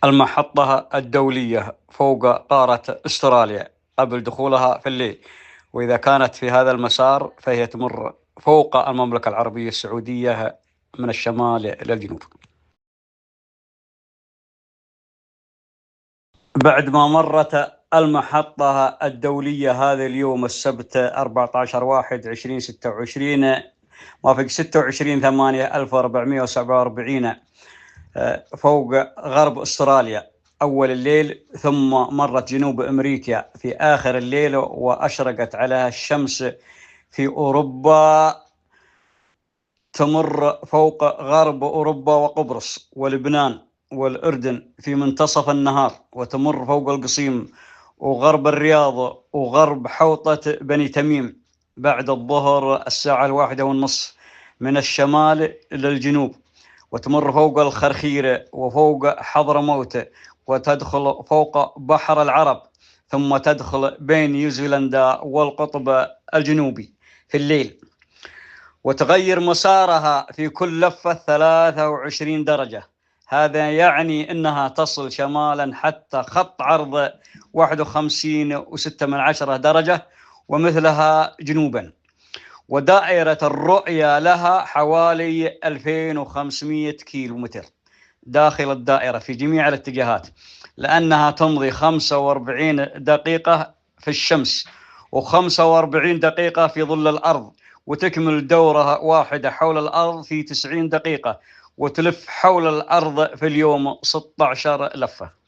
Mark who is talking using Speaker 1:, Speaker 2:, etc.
Speaker 1: المحطة الدولية فوق قارة أستراليا قبل دخولها في الليل، وإذا كانت في هذا المسار فهي تمر فوق المملكة العربية السعودية من الشمال إلى الجنوب. بعد ما مرت المحطة الدولية هذا اليوم السبت 14/1/2026 موافق 26/8/1447 فوق غرب أستراليا أول الليل، ثم مرت جنوب أمريكا في آخر الليل، وأشرقت عليها الشمس في أوروبا، تمر فوق غرب أوروبا وقبرص ولبنان والأردن في منتصف النهار، وتمر فوق القصيم وغرب الرياض وغرب حوطة بني تميم بعد الظهر الساعة 1:30 من الشمال إلى الجنوب، وتمر فوق الخرخيرة وفوق حضرموت، وتدخل فوق بحر العرب، ثم تدخل بين نيوزيلندا والقطب الجنوبي في الليل، وتغير مسارها في كل لفة 23 درجة. هذا يعني أنها تصل شمالا حتى خط عرض 51.6 درجة، ومثلها جنوبا. ودائرة الرؤية لها حوالي 2500 كيلومتر داخل الدائرة في جميع الاتجاهات، لأنها تمضي 45 دقيقة في الشمس و45 دقيقة في ظل الأرض، وتكمل دورة واحدة حول الأرض في 90 دقيقة، وتلف حول الأرض في اليوم 16 لفة.